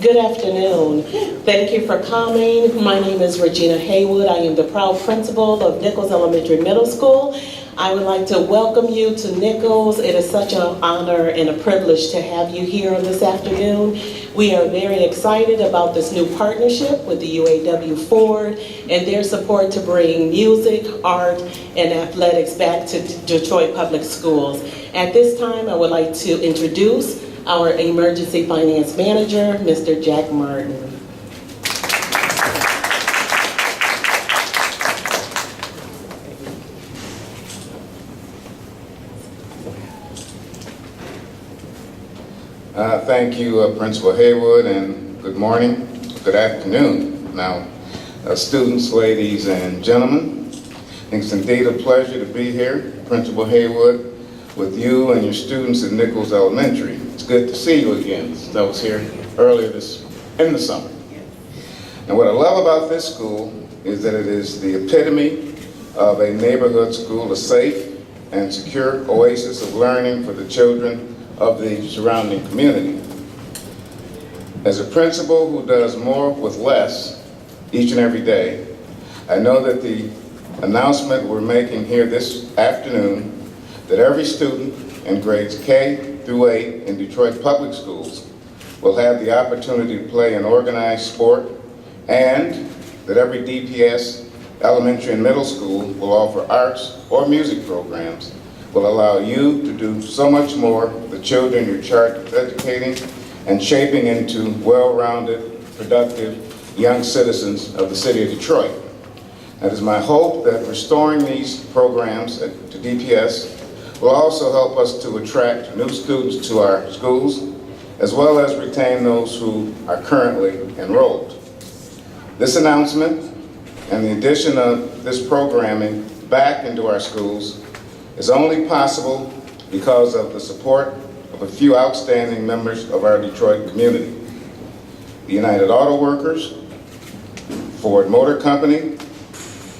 Good afternoon. Thank you for coming. My name is Regina Haywood. I am the proud principal of Nichols Elementary Middle School. I would like to welcome you to Nichols. It is such an honor and a privilege to have you here on this afternoon. We are very excited about this new partnership with the UAW-Ford and their support to bring music, art, and athletics back to Detroit Public Schools. At this time, I would like to introduce our Emergency Finance Manager, Mr. Jack Martin. Thank you, Principal Haywood, and good morning, good afternoon. Now, students, ladies, and gentlemen, it's indeed a pleasure to be here, Principal Haywood, with you and your students at Nichols Elementary. It's good to see you again, since I was here earlier in the summer. And what I love about this school is that it is the epitome of a neighborhood school, a safe and secure oasis of learning for the children of the surrounding community. As a principal who does more with less each and every day, I know that the announcement we're making here this afternoon that every student in grades K through 8 in Detroit Public Schools will have the opportunity to play an organized sport, and that every DPS elementary and middle school will offer arts or music programs will allow you to do so much more for the children you're charged with educating and shaping into well-rounded, productive young citizens of the city of Detroit. It is my hope that restoring these programs to DPS will also help us to attract new students to our schools, as well as retain those who are currently enrolled. This announcement and the addition of this programming back into our schools is only possible because of the support of a few outstanding members of our Detroit community. The United Auto Workers, Ford Motor Company,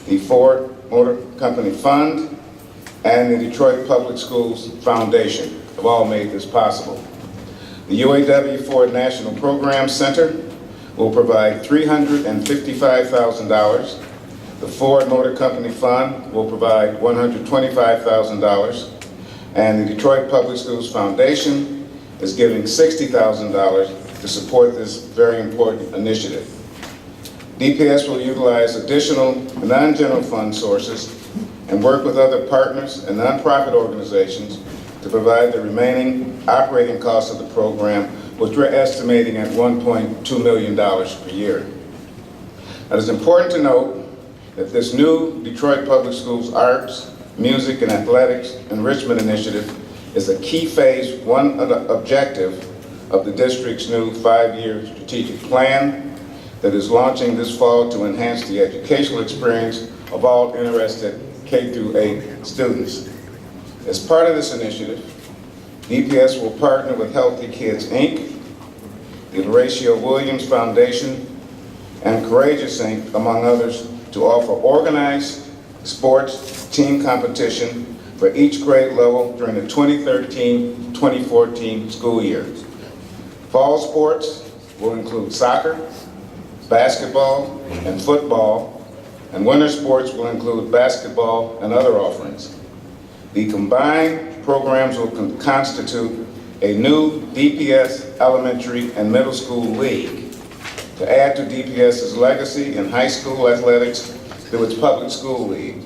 the Ford Motor Company Fund, and the Detroit Public Schools Foundation have all made this possible. The UAW-Ford National Program Center will provide $355,000. The Ford Motor Company Fund will provide $125,000. And the Detroit Public Schools Foundation is giving $60,000 to support this very important initiative. DPS will utilize additional non-general fund sources and work with other partners and nonprofit organizations to provide the remaining operating costs of the program, which we're estimating at $1.2 million per year. It is important to note that this new Detroit Public Schools Arts, Music, and Athletics Enrichment Initiative is a key phase one objective of the district's new 5-year strategic plan that is launching this fall to enhance the educational experience of all interested K through 8 students. As part of this initiative, DPS will partner with Healthy Kids, Inc., the Horatio Williams Foundation, and Courageous, Inc., among others, to offer organized sports team competition for each grade level during the 2013-2014 school year. Fall sports will include soccer, basketball, and football, and winter sports will include basketball and other offerings. The combined programs will constitute a new DPS elementary and middle school league to add to DPS's legacy in high school athletics through its public school league.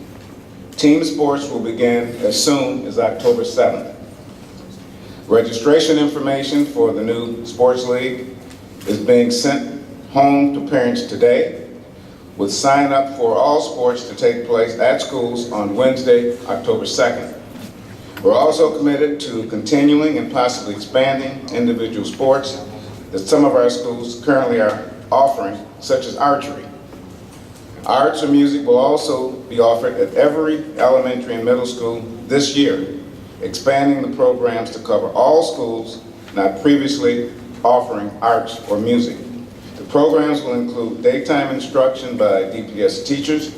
Team sports will begin as soon as October 7th. Registration information for the new sports league is being sent home to parents today, with sign up for all sports to take place at schools on Wednesday, October 2nd. We're also committed to continuing and possibly expanding individual sports that some of our schools currently are offering, such as archery. Arts and music will also be offered at every elementary and middle school this year, expanding the programs to cover all schools not previously offering arts or music. The programs will include daytime instruction by DPS teachers,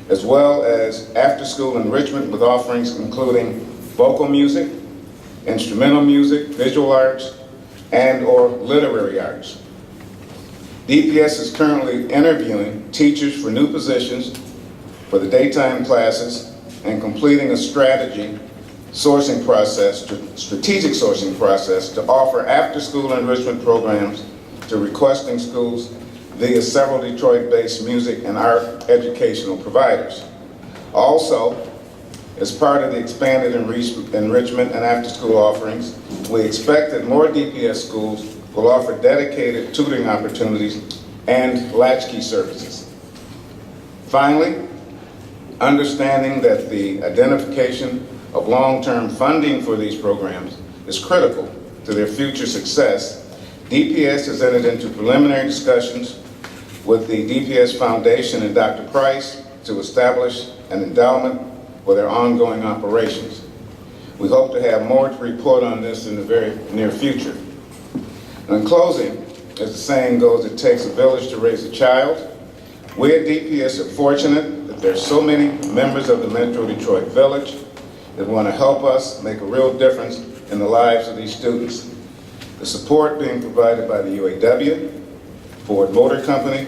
as well as after-school enrichment with offerings including vocal music, instrumental music, visual arts, and/or literary arts. DPS is currently interviewing teachers for new positions for the daytime classes and completing a strategic sourcing process to offer after-school enrichment programs to requesting schools via several Detroit-based music and art educational providers. Also, as part of the expanded enrichment and after-school offerings, we expect that more DPS schools will offer dedicated tutoring opportunities and latchkey services. Finally, understanding that the identification of long-term funding for these programs is critical to their future success, DPS has entered into preliminary discussions with the DPS Foundation and Dr. Price to establish an endowment for their ongoing operations. We hope to have more to report on this in the very near future. And in closing, as the saying goes, it takes a village to raise a child. We at DPS are fortunate that there's so many members of the Metro Detroit Village that want to help us make a real difference in the lives of these students. The support being provided by the UAW-Ford Motor Company,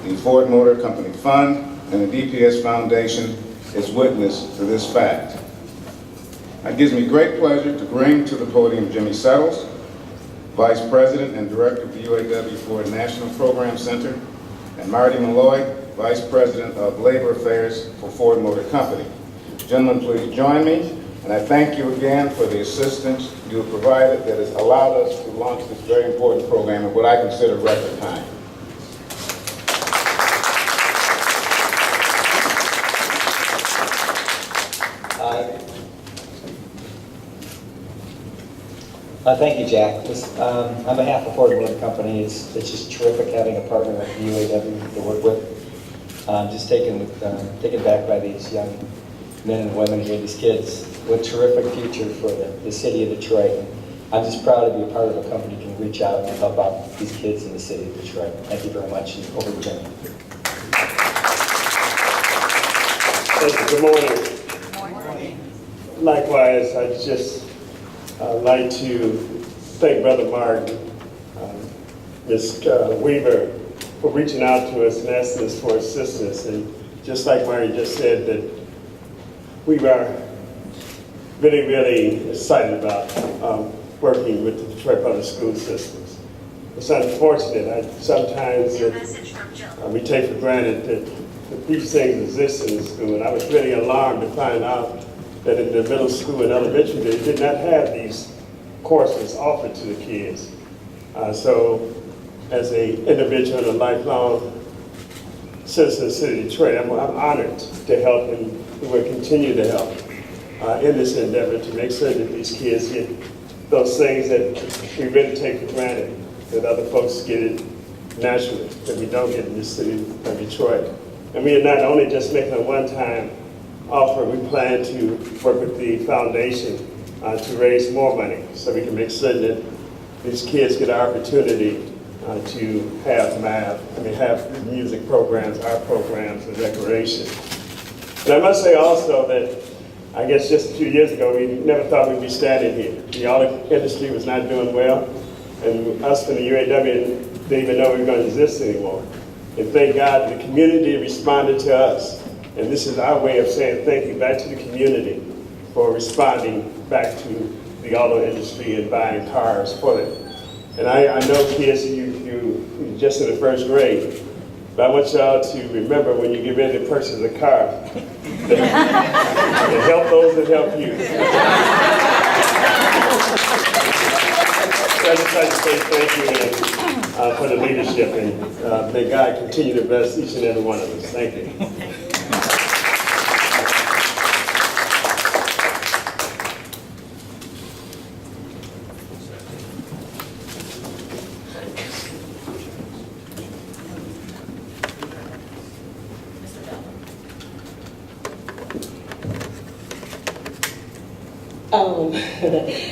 the Ford Motor Company Fund, and the DPS Foundation is witness to this fact. It gives me great pleasure to bring to the podium Jimmy Settles, Vice President and Director of the UAW-Ford National Program Center, and Marty Malloy, Vice President of Labor Affairs for Ford Motor Company. Gentlemen, please join me, and I thank you again for the assistance you have provided that has allowed us to launch this very important program in what I consider record time. Thank you, Jack. On behalf of Ford Motor Company, it's just terrific having a partner like the UAW to work with. Just taken back by these young men and women here, these kids. What a terrific future for the city of Detroit. I'm just proud to be a part of a company that can reach out and help out these kids in the city of Detroit. Thank you very much. And over to Jimmy. Thank you. Good morning. Good morning. Likewise, I just like to thank Brother Martin, Ms. Weaver, for reaching out to us and asking us for assistance. And just like Marty just said, that we are really, really excited about working with the Detroit Public School Systems. It's unfortunate, sometimes we take for granted that these things exist in the school, and I was really alarmed to find out that in the middle school and elementary, they did not have these courses offered to the kids. So as an individual and a lifelong citizen of the city of Detroit, I'm honored to help, and we will continue to help in this endeavor to make sure that these kids get those things that we really take for granted, that other folks get it naturally, that we don't get in this city of Detroit. And we are not only just making a one-time offer, we plan to work with the foundation to raise more money so we can make certain that these kids get an opportunity to have have music programs, art programs, and recreation. And I must say also that I guess just a few years ago, we never thought we'd be standing here. The auto industry was not doing well, and us from the UAW didn't even know we were going to exist anymore. And thank God the community responded to us. And this is our way of saying thank you back to the community for responding back to the auto industry and buying cars for them. And I know kids, you're just in the first grade, but I want y'all to remember when you get ready to purchase a car, and help those that help you. So I just like to say thank you for the leadership, and may God continue to bless each and every one of us. Thank you.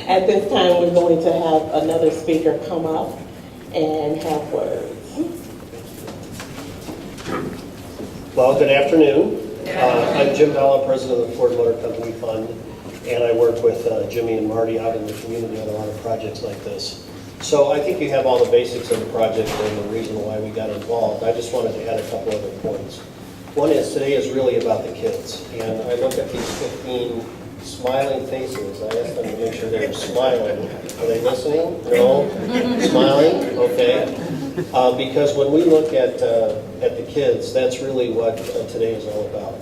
At this time, we're going to have another speaker come up and have words. Well, good afternoon. I'm Jim Dalla, President of the Ford Motor Company Fund, and I work with Jimmy and Marty out in the community on a lot of projects like this. So I think you have all the basics of the project and the reason why we got involved. I just wanted to add a couple other points. One is today is really about the kids. And I look at these 15 smiling faces. I asked them to make sure they're smiling. Are they listening? No? Smiling? Okay. Because when we look at the kids, that's really what today is all about.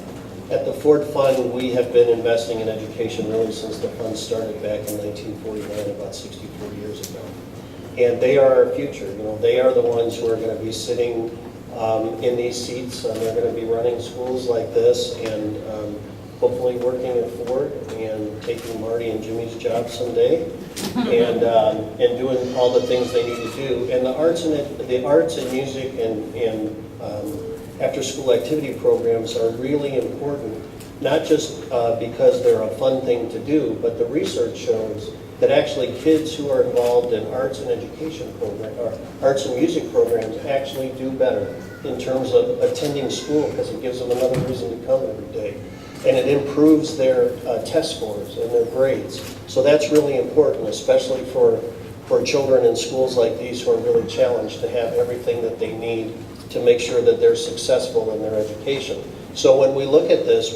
At the Ford Fund, we have been investing in education really since the fund started back in 1949, about 64 years ago. And they are our future. You know, they are the ones who are going to be sitting in these seats, and they're going to be running schools like this, and hopefully working at Ford and taking Marty and Jimmy's job someday, and doing all the things they need to do. And the arts and music and after-school activity programs are really important, not just because they're a fun thing to do, but the research shows that actually kids who are involved in arts and education programs, or arts and music programs, actually do better in terms of attending school, because it gives them another reason to come every day. And it improves their test scores and their grades. So that's really important, especially for children in schools like these who are really challenged to have everything that they need to make sure that they're successful in their education. So when we look at this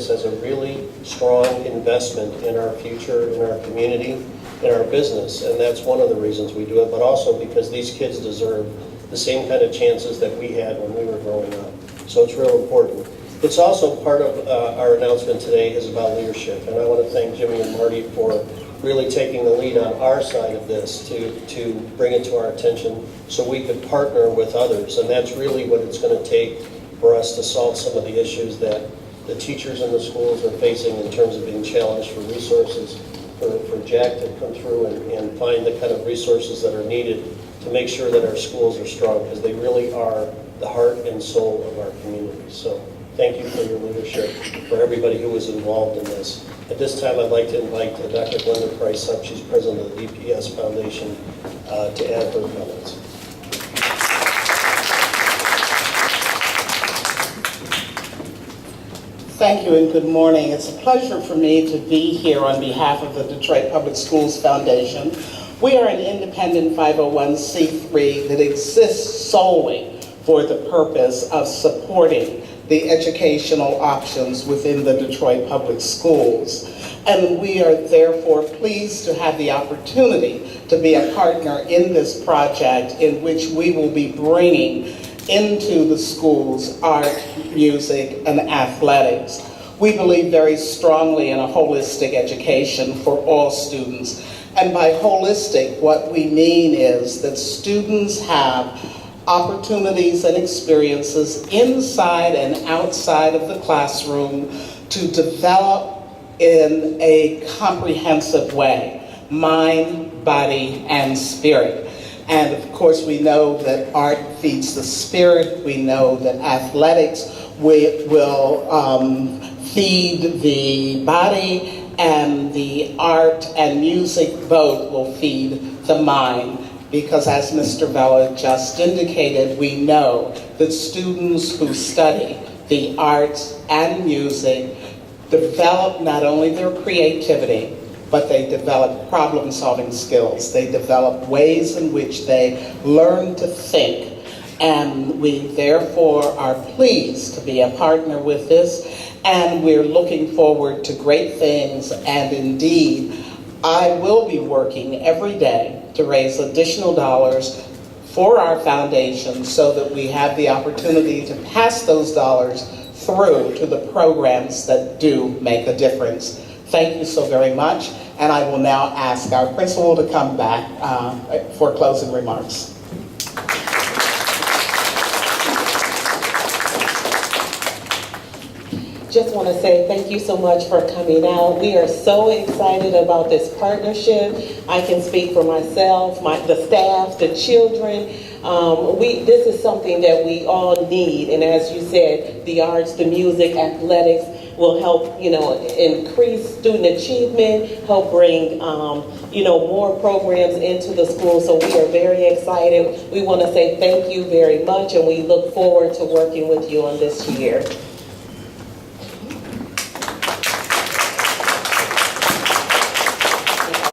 as a really strong investment in our future, in our community, in our business, and that's one of the reasons we do it, but also because these kids deserve the same kind of chances that we had when we were growing up. So it's real important. It's also part of our announcement today is about leadership, and I want to thank Jimmy and Marty for really taking the lead on our side of this to bring it to our attention so we could partner with others. And that's really what it's going to take for us to solve some of the issues that the teachers in the schools are facing in terms of being challenged for resources, for Jack to come through and find the kind of resources that are needed to make sure that our schools are strong, because they really are the heart and soul of our community. So thank you for your leadership, for everybody who was involved in this. At this time, I'd like to invite Dr. Glenda Price up. She's president of the DPS Foundation to add her comments. Thank you and good morning. It's a pleasure for me to be here on behalf of the Detroit Public Schools Foundation. We are an independent 501c3 that exists solely for the purpose of supporting the educational options within the Detroit Public Schools. And we are therefore pleased to have the opportunity to be a partner in this project, in which we will be bringing into the schools art, music, and athletics. We believe very strongly in a holistic education for all students. And by holistic, what we mean is that students have opportunities and experiences inside and outside of the classroom to develop in a comprehensive way, mind, body, and spirit. And of course, we know that art feeds the spirit. We know that athletics will feed the body, and the art and music both will feed the mind. Because as Mr. Vella just indicated, we know that students who study the arts and music develop not only their creativity, but they develop problem-solving skills. They develop ways in which they learn to think. And we therefore are pleased to be a partner with this, and we're looking forward to great things. And indeed, I will be working every day to raise additional dollars for our foundation so that we have the opportunity to pass those dollars through to the programs that do make a difference. Thank you so very much, and I will now ask our principal to come back for closing remarks. Just want to say thank you so much for coming out. We are so excited about this partnership. I can speak for myself, the staff, the children. This is something that we all need. And as you said, the arts, the music, athletics will help, increase student achievement, help bring, more programs into the school. So we are very excited. We want to say thank you very much, and we look forward to working with you on this year.